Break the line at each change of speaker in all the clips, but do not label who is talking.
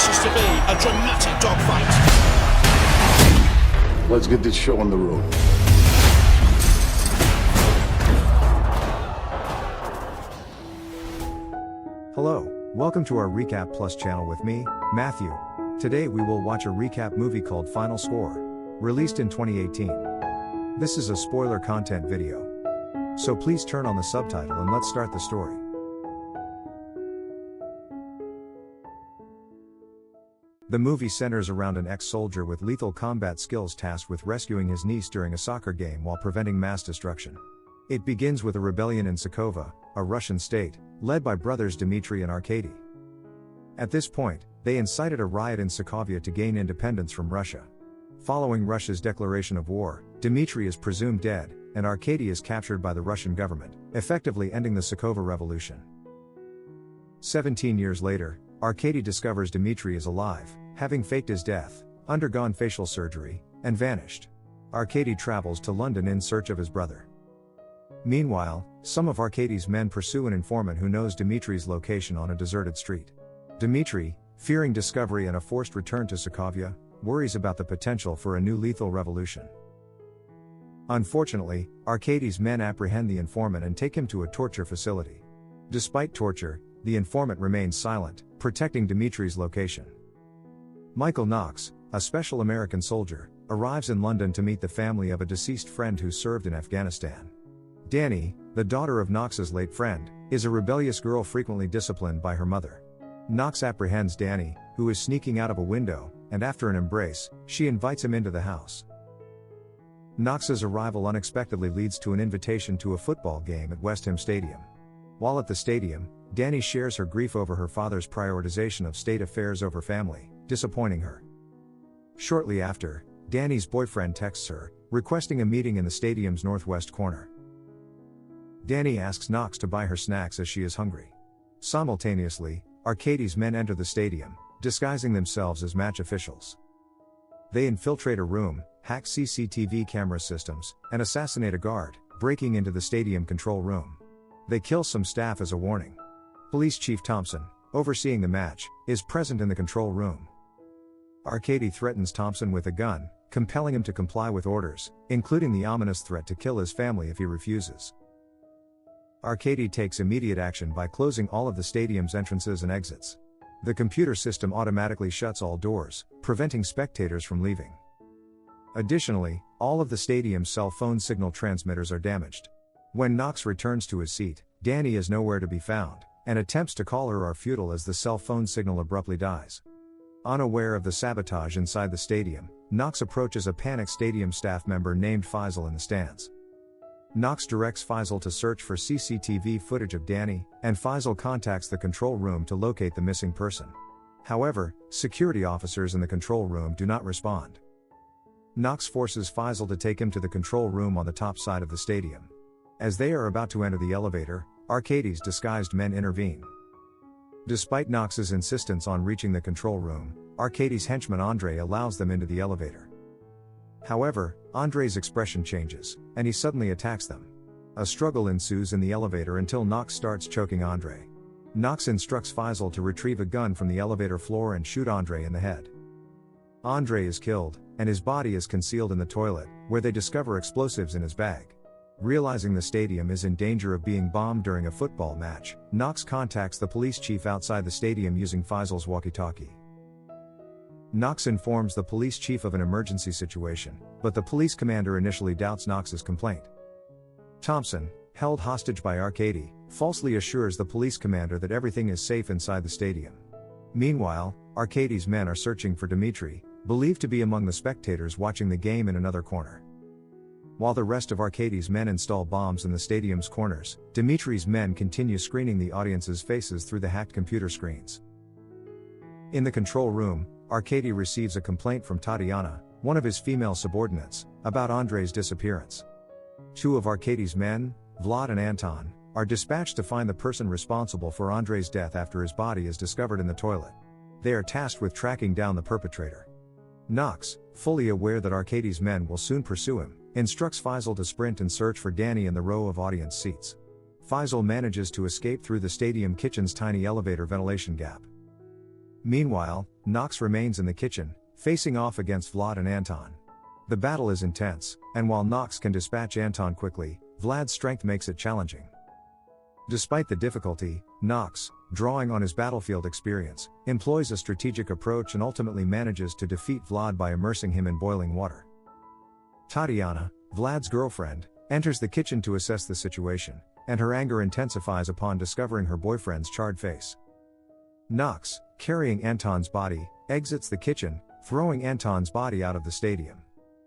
promises to be a dramatic dogfight.
Let's get this show on the road.
Hello, welcome to our RecapPlus channel with me, Matthew. Today we will watch a recap movie called Final Score, released in 2018. This is a spoiler content video. So please turn on the subtitle and let's start the story. The movie centers around an ex-soldier with lethal combat skills tasked with rescuing his niece during a soccer game while preventing mass destruction. It begins with a rebellion in Sova, a Russian state, led by brothers Dmitry and Arkady. At this point, they incited a riot in Sokovia to gain independence from Russia. Following Russia's declaration of war, Dmitry is presumed dead, and Arkady is captured by the Russian government, effectively ending the Sokova Revolution. 17 years later, Arkady discovers Dmitry is alive, having faked his death, undergone facial surgery, and vanished. Arkady travels to London in search of his brother. Meanwhile, some of Arkady's men pursue an informant who knows Dmitry's location on a deserted street. Dmitry, fearing discovery and a forced return to Sokovia, worries about the potential for a new lethal revolution. Unfortunately, Arkady's men apprehend the informant and take him to a torture facility. Despite torture, the informant remains silent, protecting Dmitry's location. Michael Knox, a special American soldier, arrives in London to meet the family of a deceased friend who served in Afghanistan. Danny, the daughter of Knox's late friend, is a rebellious girl frequently disciplined by her mother. Knox apprehends Danny, who is sneaking out of a window, and after an embrace, she invites him into the house. Knox's arrival unexpectedly leads to an invitation to a football game at West Ham Stadium. While at the stadium, Danny shares her grief over her father's prioritization of state affairs over family, disappointing her. Shortly after, Danny's boyfriend texts her, requesting a meeting in the stadium's northwest corner. Danny asks Knox to buy her snacks as she is hungry. Simultaneously, Arkady's men enter the stadium, disguising themselves as match officials. They infiltrate a room, hack CCTV camera systems, and assassinate a guard, breaking into the stadium control room. They kill some staff as a warning. Police Chief Thompson, overseeing the match, is present in the control room. Arkady threatens Thompson with a gun, compelling him to comply with orders, including the ominous threat to kill his family if he refuses. Arkady takes immediate action by closing all of the stadium's entrances and exits. The computer system automatically shuts all doors, preventing spectators from leaving. Additionally, all of the stadium's cell phone signal transmitters are damaged. When Knox returns to his seat, Danny is nowhere to be found, and attempts to call her are futile as the cell phone signal abruptly dies. Unaware of the sabotage inside the stadium, Knox approaches a panicked stadium staff member named Faisal in the stands. Knox directs Faisal to search for CCTV footage of Danny, and Faisal contacts the control room to locate the missing person. However, security officers in the control room do not respond. Knox forces Faisal to take him to the control room on the top side of the stadium. As they are about to enter the elevator, Arkady's disguised men intervene. Despite Knox's insistence on reaching the control room, Arkady's henchman Andre allows them into the elevator. However, Andre's expression changes, and he suddenly attacks them. A struggle ensues in the elevator until Knox starts choking Andre. Knox instructs Faisal to retrieve a gun from the elevator floor and shoot Andre in the head. Andre is killed, and his body is concealed in the toilet, where they discover explosives in his bag. Realizing the stadium is in danger of being bombed during a football match, Knox contacts the police chief outside the stadium using Faisal's walkie-talkie. Knox informs the police chief of an emergency situation, but the police commander initially doubts Knox's complaint. Thompson, held hostage by Arkady, falsely assures the police commander that everything is safe inside the stadium. Meanwhile, Arkady's men are searching for Dmitry, believed to be among the spectators watching the game in another corner. While the rest of Arkady's men install bombs in the stadium's corners, Dmitry's men continue screening the audience's faces through the hacked computer screens. In the control room, Arkady receives a complaint from Tatiana, one of his female subordinates, about Andre's disappearance. Two of Arkady's men, Vlad and Anton, are dispatched to find the person responsible for Andre's death after his body is discovered in the toilet. They are tasked with tracking down the perpetrator. Knox, fully aware that Arkady's men will soon pursue him, instructs Faisal to sprint and search for Danny in the row of audience seats. Faisal manages to escape through the stadium kitchen's tiny elevator ventilation gap. Meanwhile, Knox remains in the kitchen, facing off against Vlad and Anton. The battle is intense, and while Knox can dispatch Anton quickly, Vlad's strength makes it challenging. Despite the difficulty, Knox, drawing on his battlefield experience, employs a strategic approach and ultimately manages to defeat Vlad by immersing him in boiling water. Tatiana, Vlad's girlfriend, enters the kitchen to assess the situation, and her anger intensifies upon discovering her boyfriend's charred face. Knox, carrying Anton's body, exits the kitchen, throwing Anton's body out of the stadium.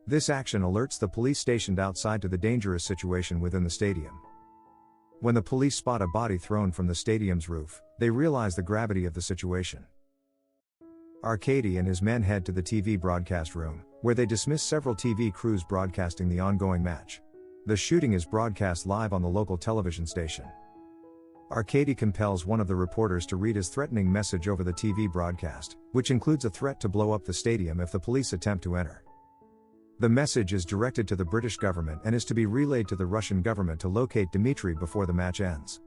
This action alerts the police stationed outside to the dangerous situation within the stadium. When the police spot a body thrown from the stadium's roof, they realize the gravity of the situation. Arkady and his men head to the TV broadcast room, where they dismiss several TV crews broadcasting the ongoing match. The shooting is broadcast live on the local television station. Arkady compels one of the reporters to read his threatening message over the TV broadcast, which includes a threat to blow up the stadium if the police attempt to enter. The message is directed to the British government and is to be relayed to the Russian government to locate Dmitry before the match ends.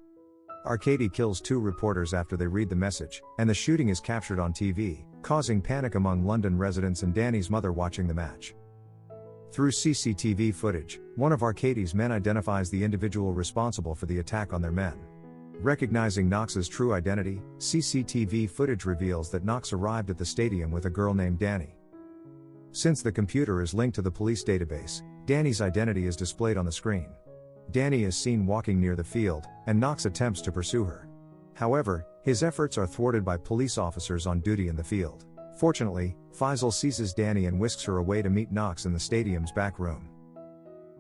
Arkady kills 2 reporters after they read the message, and the shooting is captured on TV, causing panic among London residents and Danny's mother watching the match. Through CCTV footage, one of Arkady's men identifies the individual responsible for the attack on their men. Recognizing Knox's true identity, CCTV footage reveals that Knox arrived at the stadium with a girl named Danny. Since the computer is linked to the police database, Danny's identity is displayed on the screen. Danny is seen walking near the field, and Knox attempts to pursue her. However, his efforts are thwarted by police officers on duty in the field. Fortunately, Faisal seizes Danny and whisks her away to meet Knox in the stadium's back room.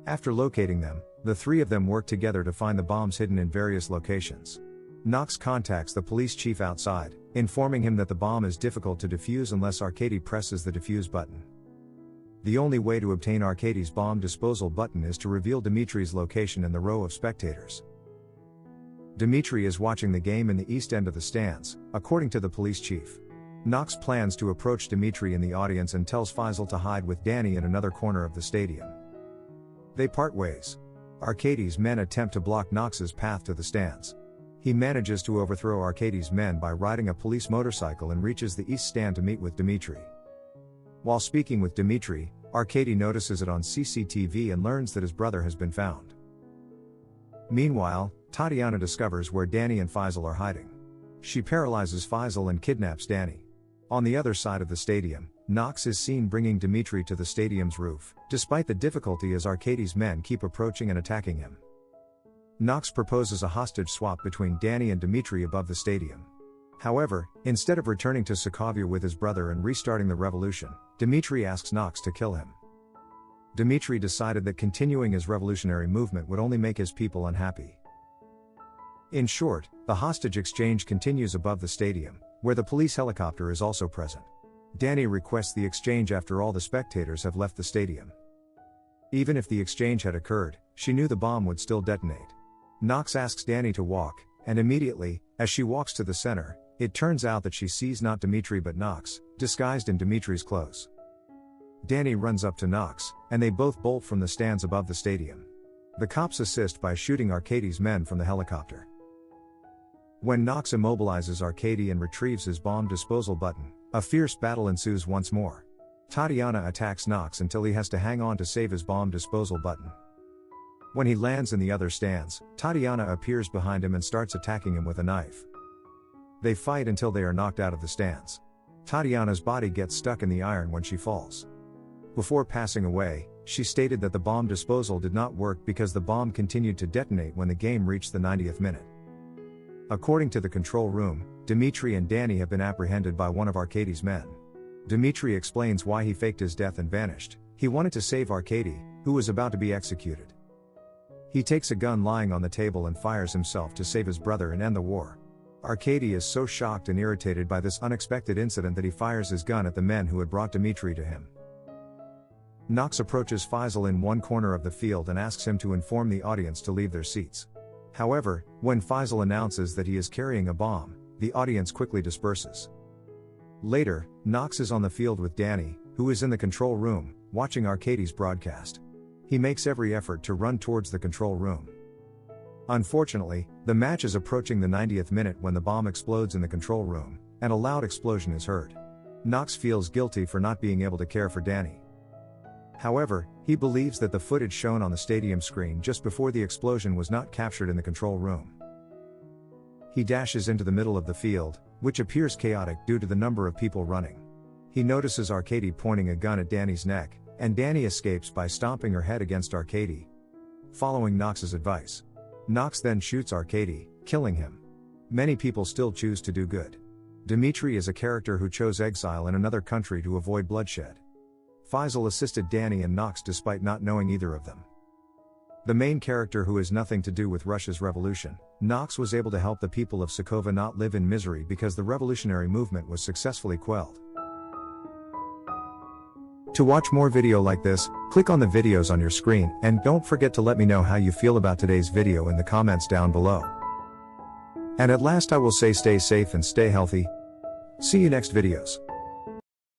After locating them, the 3 of them work together to find the bombs hidden in various locations. Knox contacts the police chief outside, informing him that the bomb is difficult to defuse unless Arkady presses the defuse button. The only way to obtain Arkady's bomb disposal button is to reveal Dmitry's location in the row of spectators. Dmitry is watching the game in the east end of the stands, according to the police chief. Knox plans to approach Dmitry in the audience and tells Faisal to hide with Danny in another corner of the stadium. They part ways. Arkady's men attempt to block Knox's path to the stands. He manages to overthrow Arkady's men by riding a police motorcycle and reaches the east stand to meet with Dmitry. While speaking with Dmitry, Arkady notices it on CCTV and learns that his brother has been found. Meanwhile, Tatiana discovers where Danny and Faisal are hiding. She paralyzes Faisal and kidnaps Danny. On the other side of the stadium, Knox is seen bringing Dmitry to the stadium's roof, despite the difficulty as Arkady's men keep approaching and attacking him. Knox proposes a hostage swap between Danny and Dmitry above the stadium. However, instead of returning to Sokovia with his brother and restarting the revolution, Dmitry asks Knox to kill him. Dmitry decided that continuing his revolutionary movement would only make his people unhappy. In short, the hostage exchange continues above the stadium, where the police helicopter is also present. Danny requests the exchange after all the spectators have left the stadium. Even if the exchange had occurred, she knew the bomb would still detonate. Knox asks Danny to walk, and immediately, as she walks to the center, it turns out that she sees not Dmitry but Knox, disguised in Dmitry's clothes. Danny runs up to Knox, and they both bolt from the stands above the stadium. The cops assist by shooting Arkady's men from the helicopter. When Knox immobilizes Arkady and retrieves his bomb disposal button, a fierce battle ensues once more. Tatiana attacks Knox until he has to hang on to save his bomb disposal button. When he lands in the other stands, Tatiana appears behind him and starts attacking him with a knife. They fight until they are knocked out of the stands. Tatiana's body gets stuck in the iron when she falls. Before passing away, she stated that the bomb disposal did not work because the bomb continued to detonate when the game reached the 90th minute. According to the control room, Dmitry and Danny have been apprehended by one of Arkady's men. Dmitry explains why he faked his death and vanished. He wanted to save Arkady, who was about to be executed. He takes a gun lying on the table and fires himself to save his brother and end the war. Arkady is so shocked and irritated by this unexpected incident that he fires his gun at the men who had brought Dmitry to him. Knox approaches Faisal in one corner of the field and asks him to inform the audience to leave their seats. However, when Faisal announces that he is carrying a bomb, the audience quickly disperses. Later, Knox is on the field with Danny, who is in the control room, watching Arkady's broadcast. He makes every effort to run towards the control room. Unfortunately, the match is approaching the 90th minute when the bomb explodes in the control room, and a loud explosion is heard. Knox feels guilty for not being able to care for Danny. However, he believes that the footage shown on the stadium screen just before the explosion was not captured in the control room. He dashes into the middle of the field, which appears chaotic due to the number of people running. He notices Arcady pointing a gun at Danny's neck, and Danny escapes by stomping her head against Arcady, following Knox's advice. Knox then shoots Arcady, killing him. Many people still choose to do good. Dimitri is a character who chose exile in another country to avoid bloodshed. Faisal assisted Danny and Knox despite not knowing either of them. The main character who has nothing to do with Russia's revolution, Knox was able to help the people of Sova not live in misery because the revolutionary movement was successfully quelled. To watch more video like this, click on the videos on your screen, and don't forget to let me know how you feel about today's video in the comments down below. And at last I will say stay safe and stay healthy. See you next videos.